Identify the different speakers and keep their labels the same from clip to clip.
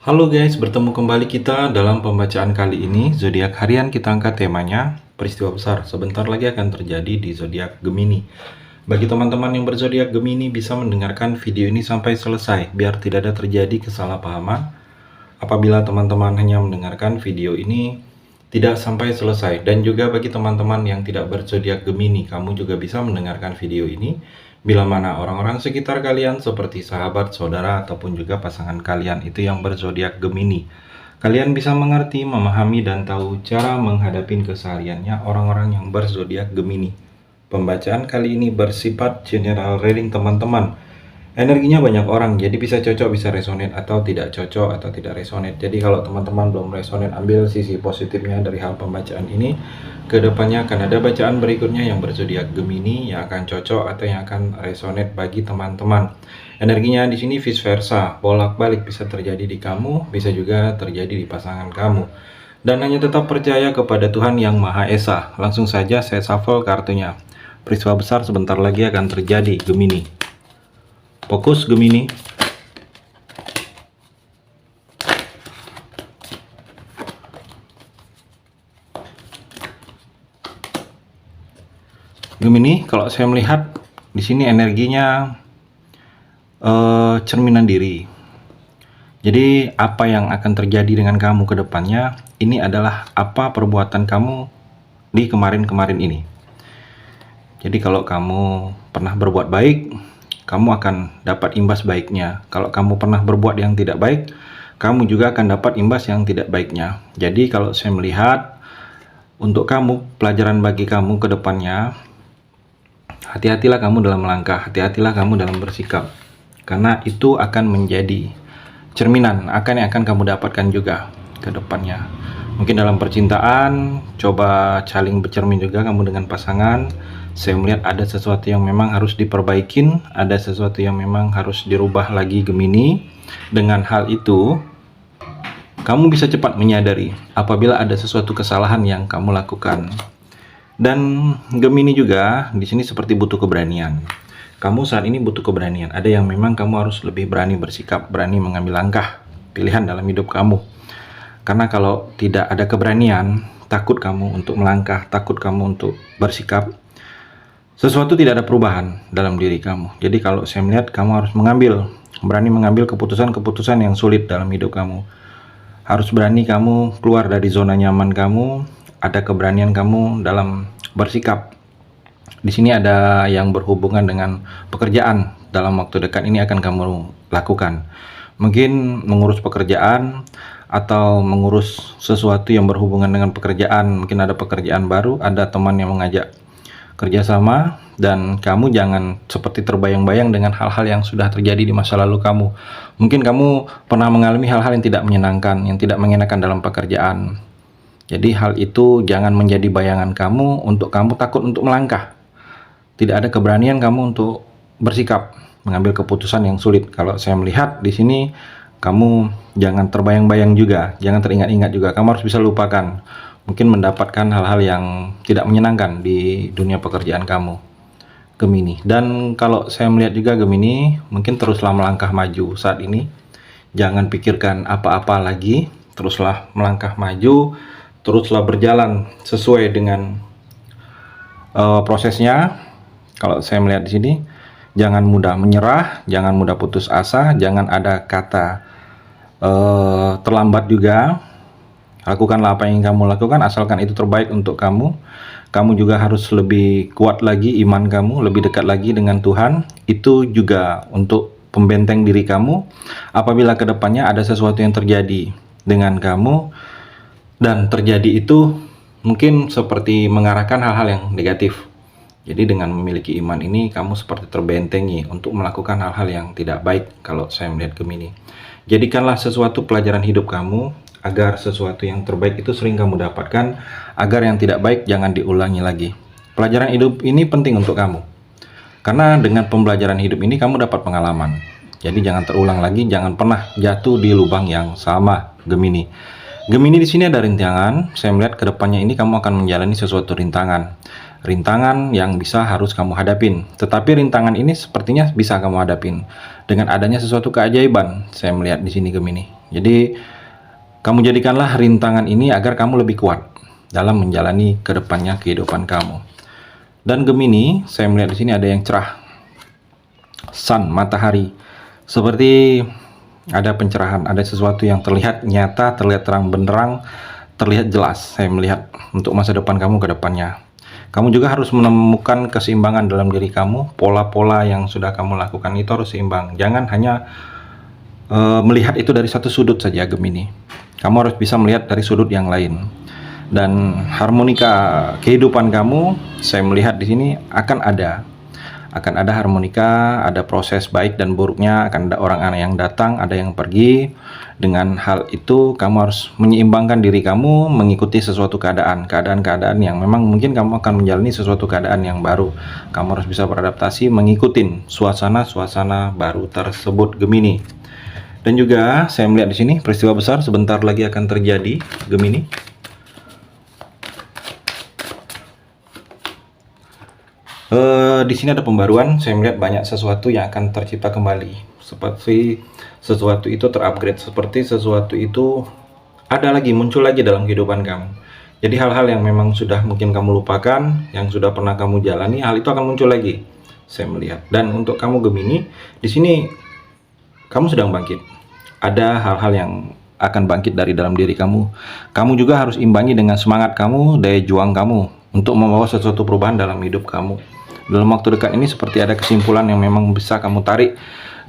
Speaker 1: Halo guys, bertemu kembali kita dalam pembacaan kali ini. Zodiak harian kita angkat temanya peristiwa besar. Sebentar lagi akan terjadi di zodiak Gemini. Bagi teman-teman yang berzodiak Gemini bisa mendengarkan video ini sampai selesai biar tidak ada terjadi kesalahpahaman. Apabila teman-teman hanya mendengarkan video ini tidak sampai selesai, dan juga bagi teman-teman yang tidak berzodiak Gemini, kamu juga bisa mendengarkan video ini bila mana orang-orang sekitar kalian seperti sahabat, saudara, ataupun juga pasangan kalian itu yang berzodiak Gemini. Kalian bisa mengerti, memahami, dan tahu cara menghadapi kesehariannya orang-orang yang berzodiak Gemini. Pembacaan kali ini bersifat general reading teman-teman. Energinya banyak orang, jadi bisa cocok, bisa resonate, atau tidak cocok, atau tidak resonate. Jadi kalau teman-teman belum resonate, ambil sisi positifnya dari hal pembacaan ini. Kedepannya akan ada bacaan berikutnya yang berzodiak Gemini yang akan cocok atau yang akan resonate bagi teman-teman. Energinya di sini vice versa, bolak-balik, bisa terjadi di kamu, bisa juga terjadi di pasangan kamu. Dan hanya tetap percaya kepada Tuhan Yang Maha Esa. Langsung saja saya shuffle kartunya. Peristiwa besar sebentar lagi akan terjadi, Gemini. Fokus Gemini. Gemini, kalau saya melihat di sini energinya cerminan diri. Jadi apa yang akan terjadi dengan kamu ke depannya, ini adalah apa perbuatan kamu di kemarin-kemarin ini. Jadi kalau kamu pernah berbuat baik, kamu akan dapat imbas baiknya. Kalau kamu pernah berbuat yang tidak baik, kamu juga akan dapat imbas yang tidak baiknya. Jadi kalau saya melihat untuk kamu, pelajaran bagi kamu ke depannya, hati-hatilah kamu dalam melangkah, hati-hatilah kamu dalam bersikap. Karena itu akan menjadi cerminan yang akan kamu dapatkan juga ke depannya. Mungkin dalam percintaan, coba saling bercermin juga kamu dengan pasangan. Saya melihat ada sesuatu yang memang harus diperbaikin, ada sesuatu yang memang harus dirubah lagi Gemini. Dengan hal itu, kamu bisa cepat menyadari apabila ada sesuatu kesalahan yang kamu lakukan. Dan Gemini juga di sini seperti butuh keberanian. Kamu saat ini butuh keberanian. Ada yang memang kamu harus lebih berani bersikap, berani mengambil langkah, pilihan dalam hidup kamu. Karena kalau tidak ada keberanian, takut kamu untuk melangkah, takut kamu untuk bersikap, sesuatu tidak ada perubahan dalam diri kamu. Jadi kalau saya melihat kamu harus berani mengambil keputusan-keputusan yang sulit dalam hidup kamu. Harus berani kamu keluar dari zona nyaman kamu, ada keberanian kamu dalam bersikap. Di sini ada yang berhubungan dengan pekerjaan, dalam waktu dekat ini akan kamu lakukan. Mungkin mengurus pekerjaan atau mengurus sesuatu yang berhubungan dengan pekerjaan. Mungkin ada pekerjaan baru, ada teman yang mengajak kerjasama, dan kamu jangan seperti terbayang-bayang dengan hal-hal yang sudah terjadi di masa lalu kamu. Mungkin kamu pernah mengalami hal-hal yang tidak menyenangkan, yang tidak mengenakan dalam pekerjaan. Jadi hal itu jangan menjadi bayangan kamu untuk kamu takut untuk melangkah. Tidak ada keberanian kamu untuk bersikap, mengambil keputusan yang sulit. Kalau saya melihat di sini, kamu jangan terbayang-bayang juga, jangan teringat-ingat juga. Kamu harus bisa lupakan. Mungkin mendapatkan hal-hal yang tidak menyenangkan di dunia pekerjaan kamu, Gemini. Dan kalau saya melihat juga Gemini, mungkin teruslah melangkah maju saat ini. Jangan pikirkan apa-apa lagi, teruslah melangkah maju, teruslah berjalan sesuai dengan prosesnya. Kalau saya melihat di sini, jangan mudah menyerah, jangan mudah putus asa, jangan ada kata terlambat juga. Lakukanlah apa yang kamu lakukan, asalkan itu terbaik untuk kamu. Kamu juga harus lebih kuat lagi iman kamu, lebih dekat lagi dengan Tuhan. Itu juga untuk pembenteng diri kamu apabila kedepannya ada sesuatu yang terjadi dengan kamu, dan terjadi itu mungkin seperti mengarahkan hal-hal yang negatif. Jadi dengan memiliki iman ini, kamu seperti terbentengi untuk melakukan hal-hal yang tidak baik kalau saya melihat Gemini. Jadikanlah sesuatu pelajaran hidup kamu, agar sesuatu yang terbaik itu sering kamu dapatkan, agar yang tidak baik jangan diulangi lagi. Pelajaran hidup ini penting untuk kamu. Karena dengan pembelajaran hidup ini kamu dapat pengalaman. Jadi jangan terulang lagi, jangan pernah jatuh di lubang yang sama, Gemini. Gemini di sini ada rintangan. Saya melihat kedepannya ini kamu akan menjalani sesuatu rintangan. rintangan yang bisa harus kamu hadapin. Tetapi rintangan ini sepertinya bisa kamu hadapin dengan adanya sesuatu keajaiban. Saya melihat di sini Gemini. Jadi kamu jadikanlah rintangan ini agar kamu lebih kuat dalam menjalani kedepannya kehidupan kamu. Dan Gemini, saya melihat di sini ada yang cerah, sun, matahari, seperti ada pencerahan, ada sesuatu yang terlihat nyata, terlihat terang benderang, terlihat jelas. Saya melihat untuk masa depan kamu ke depannya. Kamu juga harus menemukan keseimbangan dalam diri kamu. Pola-pola yang sudah kamu lakukan itu harus seimbang. Jangan hanya melihat itu dari satu sudut saja Gemini. Kamu harus bisa melihat dari sudut yang lain. Dan harmonika kehidupan kamu, saya melihat di sini akan ada harmonika, ada proses baik dan buruknya, akan ada orang yang datang, ada yang pergi. Dengan hal itu kamu harus menyeimbangkan diri kamu, mengikuti sesuatu keadaan yang memang mungkin kamu akan menjalani sesuatu keadaan yang baru. Kamu harus bisa beradaptasi, mengikuti suasana baru tersebut Gemini. Dan juga saya melihat di sini peristiwa besar sebentar lagi akan terjadi Gemini. Di sini ada pembaruan. Saya melihat banyak sesuatu yang akan tercipta kembali, seperti sesuatu itu terupgrade, seperti sesuatu itu ada lagi, muncul lagi dalam kehidupan kamu. Jadi hal-hal yang memang sudah mungkin kamu lupakan, yang sudah pernah kamu jalani, hal itu akan muncul lagi. Saya melihat. Dan untuk kamu Gemini, di sini kamu sedang bangkit. Ada hal-hal yang akan bangkit dari dalam diri kamu. Kamu juga harus imbangi dengan semangat kamu, daya juang kamu untuk membawa sesuatu perubahan dalam hidup kamu. Dalam waktu dekat ini seperti ada kesimpulan yang memang bisa kamu tarik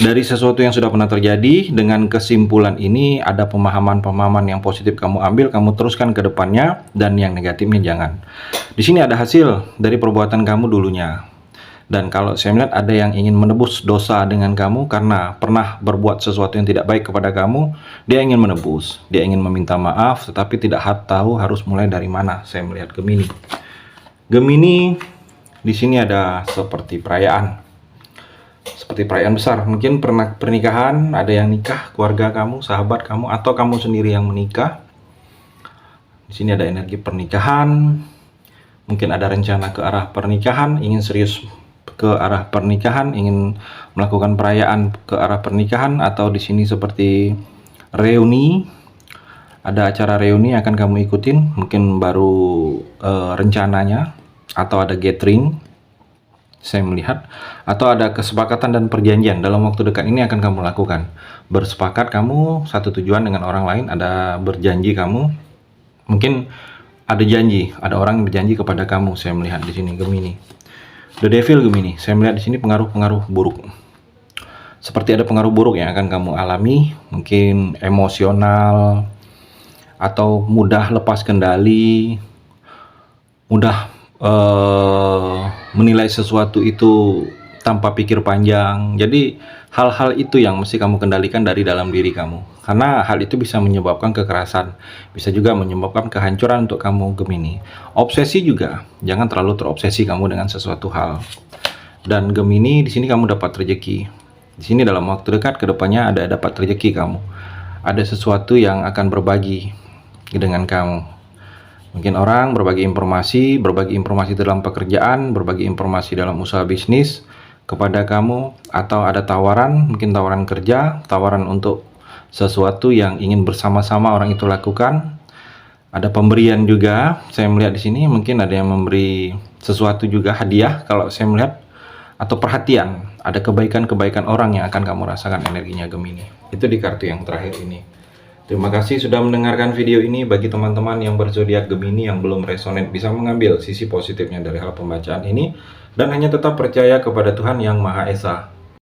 Speaker 1: dari sesuatu yang sudah pernah terjadi. Dengan kesimpulan ini ada pemahaman-pemahaman yang positif kamu ambil, kamu teruskan ke depannya, dan yang negatifnya jangan. Di sini ada hasil dari perbuatan kamu dulunya. Dan kalau saya melihat ada yang ingin menebus dosa dengan kamu karena pernah berbuat sesuatu yang tidak baik kepada kamu, dia ingin menebus, dia ingin meminta maaf, tetapi tidak tahu harus mulai dari mana. Saya melihat Gemini. Gemini, di sini ada seperti perayaan besar. Mungkin pernah pernikahan, ada yang nikah, keluarga kamu, sahabat kamu, atau kamu sendiri yang menikah. Di sini ada energi pernikahan. Mungkin ada rencana ke arah pernikahan, ingin serius ke arah pernikahan, ingin melakukan perayaan ke arah pernikahan, atau di sini seperti reuni. Ada acara reuni akan kamu ikutin, mungkin baru rencananya, atau ada gathering, saya melihat, atau ada kesepakatan dan perjanjian dalam waktu dekat ini akan kamu lakukan. Bersepakat kamu satu tujuan dengan orang lain, ada berjanji kamu, mungkin ada janji, ada orang yang berjanji kepada kamu. Saya melihat di sini Gemini. The Devil Gemini, saya melihat di sini pengaruh-pengaruh buruk. Seperti ada pengaruh buruk yang akan kamu alami, mungkin emosional, atau mudah lepas kendali, mudah menilai sesuatu itu tanpa pikir panjang. Jadi hal-hal itu yang mesti kamu kendalikan dari dalam diri kamu, karena hal itu bisa menyebabkan kekerasan, bisa juga menyebabkan kehancuran untuk kamu Gemini. Obsesi juga, jangan terlalu terobsesi kamu dengan sesuatu hal. Dan Gemini, di sini kamu dapat rezeki. Di sini dalam waktu dekat kedepannya ada dapat rezeki kamu. Ada sesuatu yang akan berbagi dengan kamu. Mungkin orang berbagi informasi dalam pekerjaan, berbagi informasi dalam usaha bisnis kepada kamu, atau ada tawaran, mungkin tawaran kerja, tawaran untuk sesuatu yang ingin bersama-sama orang itu lakukan. Ada pemberian juga, saya melihat di sini mungkin ada yang memberi sesuatu juga, hadiah kalau saya melihat, atau perhatian, ada kebaikan-kebaikan orang yang akan kamu rasakan energinya Gemini. Itu di kartu yang terakhir ini. Terima kasih sudah mendengarkan video ini. Bagi teman-teman yang berzodiak Gemini yang belum resonate, bisa mengambil sisi positifnya dari hal pembacaan ini dan hanya tetap percaya kepada Tuhan Yang Maha Esa.